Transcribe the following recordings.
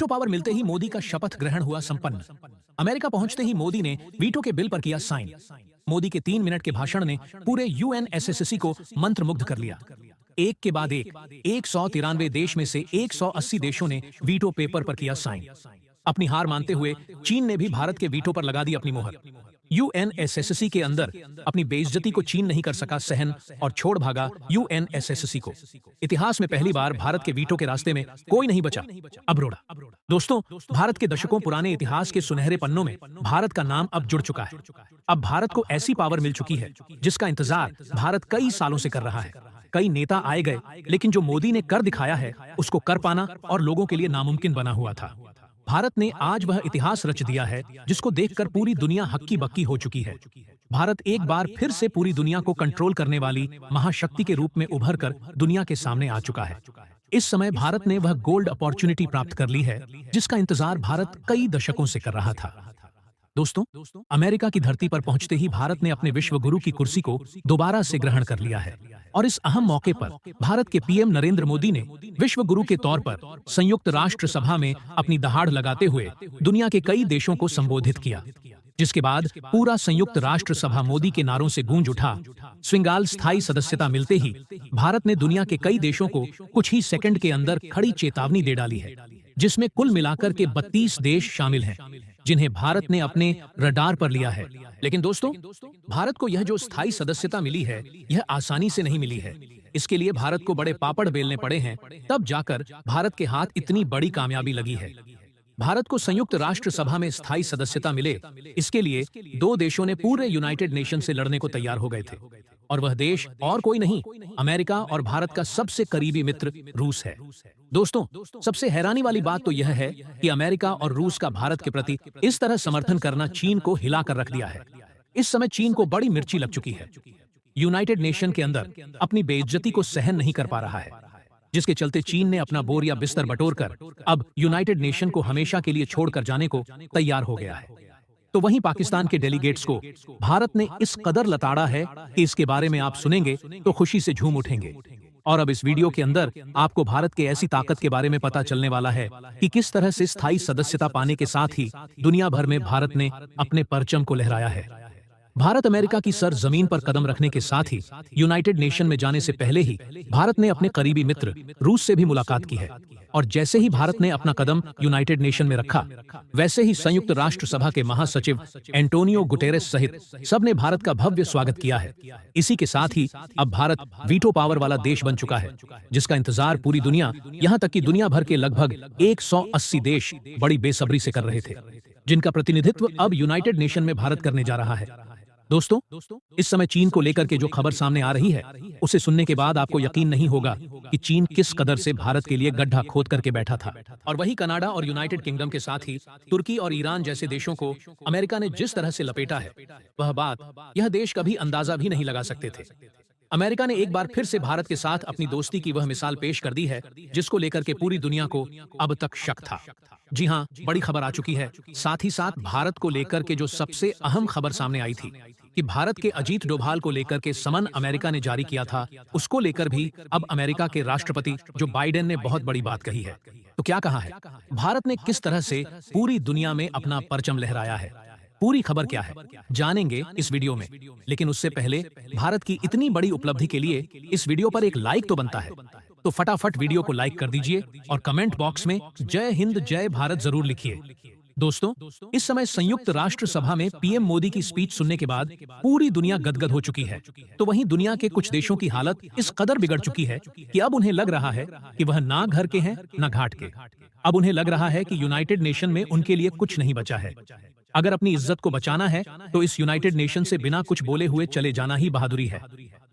Veto power मिलते ही मोदी का शपथ ग्रहण हुआ संपन्न। अमेरिका पहुंचते ही मोदी ने वीटो के बिल पर किया साइन। मोदी के 3 मिनट के भाषण ने पूरे यूएनएसएससी को मंत्रमुग्ध कर लिया। एक के बाद एक 193 देश में से 180 देशों ने वीटो पेपर पर किया साइन। अपनी हार मानते हुए चीन ने भी भारत के वीटो पर लगा दी अपनी मोहर। यूएनएसएससी के अंदर अपनी बेइज्जती को चीन नहीं कर सका सहन और छोड़ भागा यूएनएसएससी को। इतिहास में पहली बार भारत के वीटो के रास्ते में कोई नहीं बचा, अब रोड़ा। दोस्तों, भारत के दशकों पुराने इतिहास के सुनहरे पन्नों में भारत का नाम अब जुड़ चुका है। अब भारत को ऐसी पावर मिल चुकी है जिसका इंतजार भारत कई सालों से कर रहा है। कई नेता आए गए, लेकिन जो मोदी ने कर दिखाया है उसको कर पाना और लोगों के लिए नामुमकिन बना हुआ था। भारत ने आज वह इतिहास रच दिया है जिसको देखकर पूरी दुनिया हक्की बक्की हो चुकी है। भारत एक बार फिर से पूरी दुनिया को कंट्रोल करने वाली महाशक्ति के रूप में उभर कर दुनिया के सामने आ चुका है। इस समय भारत ने वह गोल्ड अपॉर्चुनिटी प्राप्त कर ली है जिसका इंतजार भारत कई दशकों से कर रहा था। दोस्तों, अमेरिका की धरती पर पहुंचते ही भारत ने अपने विश्व गुरु की कुर्सी को दोबारा से ग्रहण कर लिया है और इस अहम मौके पर भारत के पीएम नरेंद्र मोदी ने विश्व गुरु के तौर पर संयुक्त राष्ट्र सभा में अपनी दहाड़ लगाते हुए दुनिया के कई देशों को संबोधित किया, जिसके बाद पूरा संयुक्त राष्ट्र सभा मोदी के नारों से गूंज उठा। स्विंगाल स्थायी सदस्यता मिलते ही भारत ने दुनिया के कई देशों को कुछ ही सेकंड के अंदर खड़ी चेतावनी दे डाली है, जिसमें कुल मिलाकर के 32 देश शामिल हैं जिन्हें भारत ने अपने रडार पर लिया है। लेकिन दोस्तों, भारत को यह जो स्थायी सदस्यता मिली है यह आसानी से नहीं मिली है। इसके लिए भारत को बड़े पापड़ बेलने पड़े हैं, तब जाकर भारत के हाथ इतनी बड़ी कामयाबी लगी है। भारत को संयुक्त राष्ट्र सभा में स्थायी सदस्यता मिले, इसके लिए 2 देशों ने पूरे यूनाइटेड नेशन से लड़ने को तैयार हो गए थे और वह देश और कोई नहीं, अमेरिका और भारत का सबसे करीबी मित्र रूस है। दोस्तों, सबसे हैरानी वाली बात तो यह है कि अमेरिका और रूस का भारत के प्रति इस तरह समर्थन करना चीन को हिलाकर रख दिया है। इस समय चीन को बड़ी मिर्ची लग चुकी है। यूनाइटेड नेशन के अंदर अपनी बेइज्जती को सहन नहीं कर पा रहा है, जिसके चलते चीन ने अपना बोर या बिस्तर बटोरकर अब यूनाइटेड नेशन को हमेशा के लिए छोड़कर जाने को तैयार हो गया है। तो वहीं पाकिस्तान के डेलीगेट्स को भारत ने इस कदर लताड़ा है कि इसके बारे में आप सुनेंगे तो खुशी से झूम उठेंगे। और अब इस वीडियो के अंदर आपको भारत के ऐसी ताकत के बारे में पता चलने वाला है कि किस तरह से स्थायी सदस्यता पाने के साथ ही दुनिया भर में भारत ने अपने परचम को लहराया है। भारत अमेरिका की सर जमीन पर कदम रखने के साथ ही यूनाइटेड नेशन में जाने से पहले ही भारत ने अपने करीबी मित्र रूस से भी मुलाकात की है और जैसे ही भारत ने अपना कदम यूनाइटेड नेशन में रखा, वैसे ही संयुक्त राष्ट्र सभा के महासचिव एंटोनियो गुटेरेस सहित सबने भारत का भव्य स्वागत किया है। इसी के साथ ही अब भारत वीटो पावर वाला देश बन चुका है, जिसका इंतजार पूरी दुनिया, यहाँ तक कि दुनिया भर के लगभग 180 देश बड़ी बेसब्री से कर रहे थे, जिनका प्रतिनिधित्व अब यूनाइटेड नेशन में भारत करने जा रहा है। दोस्तों, इस समय चीन को लेकर के जो खबर सामने आ रही है उसे सुनने के बाद आपको यकीन नहीं होगा कि चीन किस कदर से भारत के लिए गड्ढा खोद करके बैठा था। और वही कनाडा और यूनाइटेड किंगडम के साथ ही तुर्की और ईरान जैसे देशों को अमेरिका ने जिस तरह से लपेटा है, वह बात यह देश कभी अंदाजा भी नहीं लगा सकते थे। अमेरिका ने एक बार फिर से भारत के साथ अपनी दोस्ती की वह मिसाल पेश कर दी है जिसको लेकर के पूरी दुनिया को अब तक शक था। जी हाँ, बड़ी खबर आ चुकी है। साथ ही साथ भारत को लेकर के जो सबसे अहम खबर सामने आई थी कि भारत के अजीत डोभाल को लेकर के समन अमेरिका ने जारी किया था, उसको लेकर भी अब अमेरिका के राष्ट्रपति जो बाइडेन ने बहुत बड़ी बात कही है। तो क्या कहा है? भारत ने किस तरह से पूरी दुनिया में अपना परचम लहराया है, पूरी खबर क्या है, जानेंगे इस वीडियो में। लेकिन उससे पहले भारत की इतनी बड़ी उपलब्धि के लिए इस वीडियो पर एक लाइक तो बनता है, तो फटाफट वीडियो को लाइक कर दीजिए और कमेंट बॉक्स में जय हिंद जय भारत जरूर लिखिए। दोस्तों, इस समय संयुक्त राष्ट्र सभा में पीएम मोदी की स्पीच सुनने के बाद पूरी दुनिया गदगद हो चुकी है। तो वहीं दुनिया के कुछ देशों की हालत इस कदर बिगड़ चुकी है कि अब उन्हें लग रहा है कि वह ना घर के हैं ना घाट के। अब उन्हें लग रहा है कि यूनाइटेड नेशन में उनके लिए कुछ नहीं बचा है। अगर अपनी इज्जत को बचाना है तो इस यूनाइटेड नेशन से बिना कुछ बोले हुए चले जाना ही बहादुरी है।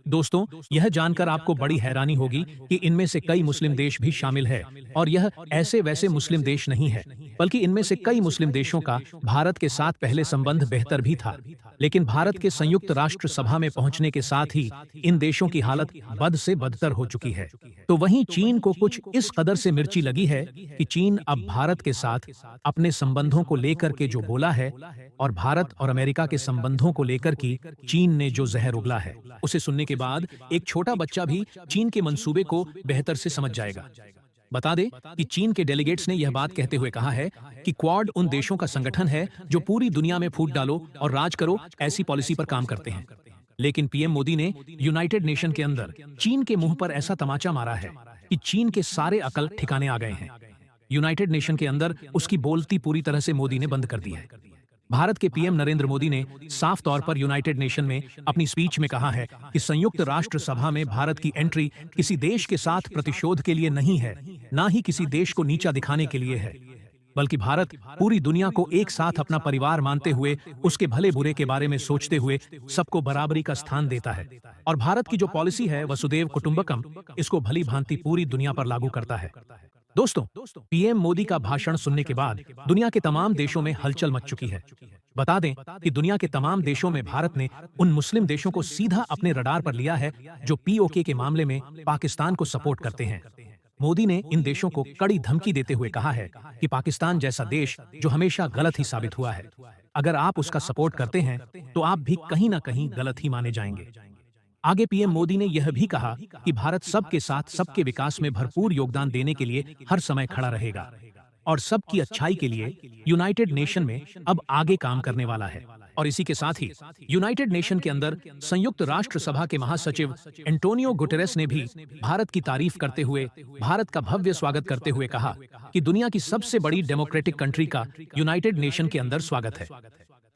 दोस्तों, यह जानकर आपको बड़ी हैरानी होगी कि इनमें से कई मुस्लिम देश भी शामिल है और यह ऐसे वैसे मुस्लिम देश नहीं है, बल्कि इनमें से कई मुस्लिम देशों का भारत के साथ पहले संबंध बेहतर भी था। लेकिन भारत के संयुक्त राष्ट्र सभा में पहुंचने के साथ ही इन देशों की हालत बद से बदतर हो चुकी है। तो वहीं चीन को कुछ इस कदर से मिर्ची लगी है कि चीन अब भारत के साथ अपने संबंधों को लेकर के जो बोला है और भारत और अमेरिका के संबंधों को लेकर की चीन ने जो जहर उगला है, उसे सुनने के बाद एक छोटा बच्चा भी चीन के मंसूबे को बेहतर से समझ जाएगा। बता दें कि चीन के डेलीगेट्स ने यह बात कहते हुए कहा है कि क्वाड उन देशों का संगठन है जो पूरी दुनिया में फूट डालो और राज करो ऐसी पॉलिसी पर काम करते हैं। लेकिन पीएम मोदी ने यूनाइटेड नेशन के अंदर चीन के मुंह पर ऐसा तमाचा मारा है कि चीन के सारे अकल ठिकाने आ गए हैं। यूनाइटेड नेशन के अंदर उसकी बोलती पूरी तरह से मोदी ने बंद कर दी है। भारत के पीएम नरेंद्र मोदी ने साफ तौर पर यूनाइटेड नेशन में अपनी स्पीच में कहा है कि संयुक्त राष्ट्र सभा में भारत की एंट्री किसी देश के साथ प्रतिशोध के लिए नहीं है, ना ही किसी देश को नीचा दिखाने के लिए है, बल्कि भारत पूरी दुनिया को एक साथ अपना परिवार मानते हुए उसके भले बुरे के बारे में सोचते हुए सबको बराबरी का स्थान देता है। और भारत की जो पॉलिसी है वसुदेव कुटुंबकम, इसको भली भांति पूरी दुनिया पर लागू करता है। दोस्तों, पीएम मोदी का भाषण सुनने के बाद दुनिया के तमाम देशों में हलचल मच चुकी है। बता दें कि दुनिया के तमाम देशों में भारत ने उन मुस्लिम देशों को सीधा अपने रडार पर लिया है जो पीओके के मामले में पाकिस्तान को सपोर्ट करते हैं। मोदी ने इन देशों को कड़ी धमकी देते हुए कहा है कि पाकिस्तान जैसा देश जो हमेशा गलत ही साबित हुआ है, अगर आप उसका सपोर्ट करते हैं तो आप भी कहीं ना कहीं गलत ही माने जाएंगे। आगे पीएम मोदी ने यह भी कहा कि भारत सबके साथ सबके विकास में भरपूर योगदान देने के लिए हर समय खड़ा रहेगा और सबकी अच्छाई के लिए यूनाइटेड नेशन में अब आगे काम करने वाला है। और इसी के साथ ही यूनाइटेड नेशन के अंदर संयुक्त राष्ट्र सभा के महासचिव एंटोनियो गुटेरेस ने भी भारत की तारीफ करते हुए भारत का भव्य स्वागत करते हुए कहा कि दुनिया की सबसे बड़ी डेमोक्रेटिक कंट्री का यूनाइटेड नेशन के अंदर स्वागत है।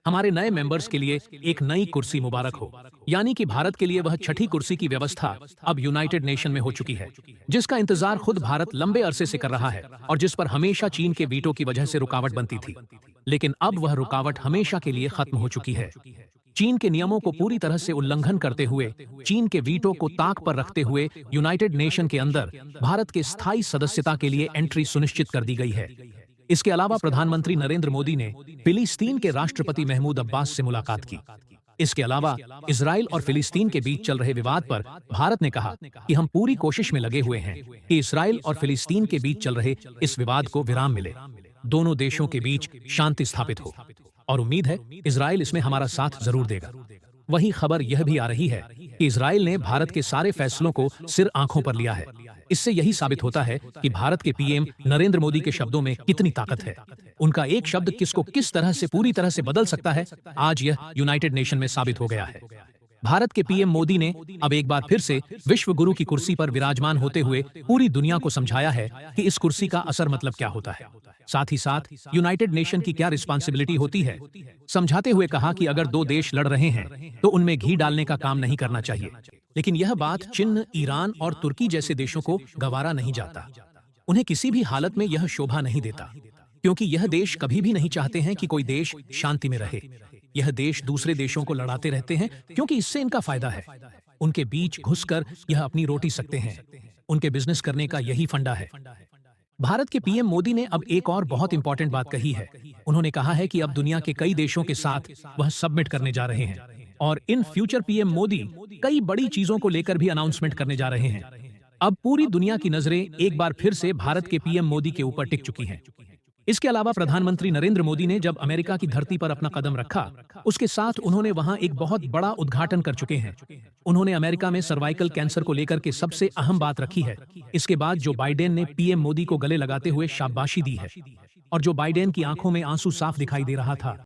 हमारे नए मेंबर्स के लिए एक नई कुर्सी मुबारक हो। यानी कि भारत के लिए वह छठी कुर्सी की व्यवस्था अब यूनाइटेड नेशन में हो चुकी है, जिसका इंतजार खुद भारत लंबे अरसे से कर रहा है और जिस पर हमेशा चीन के वीटो की वजह से रुकावट बनती थी। लेकिन अब वह रुकावट हमेशा के लिए खत्म हो चुकी है। चीन के नियमों को पूरी तरह से उल्लंघन करते हुए, चीन के वीटो को ताक पर रखते हुए यूनाइटेड नेशन के अंदर भारत के स्थायी सदस्यता के लिए एंट्री सुनिश्चित कर दी गई है। इसके अलावा प्रधानमंत्री नरेंद्र मोदी ने फिलिस्तीन के राष्ट्रपति महमूद अब्बास से मुलाकात की। इसके अलावा इजराइल और फिलिस्तीन के बीच चल रहे विवाद पर भारत ने कहा कि हम पूरी कोशिश में लगे हुए हैं कि इजराइल और फिलिस्तीन के बीच चल रहे इस विवाद को विराम मिले, दोनों देशों के बीच शांति स्थापित हो, और उम्मीद है इजराइल इसमें हमारा साथ जरूर देगा। वही खबर यह भी आ रही है कि इजराइल ने भारत के सारे फैसलों को सिर आंखों पर लिया है। इससे यही साबित होता है कि भारत के पीएम नरेंद्र मोदी के शब्दों में कितनी ताकत है। उनका एक शब्द किसको किस तरह से पूरी तरह से बदल सकता है, आज यह यूनाइटेड नेशन में साबित हो गया है। भारत के पीएम मोदी ने अब एक बार फिर से विश्व गुरु की कुर्सी पर विराजमान होते हुए पूरी दुनिया को समझाया है कि इस कुर्सी का असर मतलब क्या होता है, साथ ही साथ यूनाइटेड नेशन की क्या रिस्पांसिबिलिटी होती है। समझाते हुए कहा कि अगर दो देश लड़ रहे हैं तो उनमें घी डालने का काम नहीं करना चाहिए। लेकिन यह बात चीन, ईरान और तुर्की जैसे देशों को गवारा नहीं जाता। उन्हें किसी भी हालत में यह शोभा नहीं देता, क्योंकि यह देश कभी भी नहीं चाहते हैं कि कोई देश शांति में रहे। यह देश दूसरे देशों को लड़ाते रहते हैं क्योंकि इससे इनका फायदा है। उनके बीच घुसकर यह अपनी रोटी सकते हैं। उनके बिजनेस करने का यही फंडा है। भारत के पीएम मोदी ने अब एक और बहुत इंपॉर्टेंट बात कही है। उन्होंने कहा है कि अब दुनिया के कई देशों के साथ वह सबमिट करने जा रहे हैं और इन फ्यूचर पीएम मोदी कई बड़ी चीजों को लेकर भी अनाउंसमेंट करने जा रहे हैं। अब पूरी दुनिया की नजरें एक बार फिर से भारत के पीएम मोदी के ऊपर टिक चुकी हैं। इसके अलावा प्रधानमंत्री नरेंद्र मोदी ने जब अमेरिका की धरती पर अपना कदम रखा, उसके साथ उन्होंने वहां एक बहुत बड़ा उद्घाटन कर चुके हैं। उन्होंने अमेरिका में सर्वाइकल कैंसर को लेकर के सबसे अहम बात रखी है। इसके बाद जो बाइडेन ने पीएम मोदी को गले लगाते हुए शाबाशी दी है और जो बाइडेन की आंखों में आंसू साफ दिखाई दे रहा था।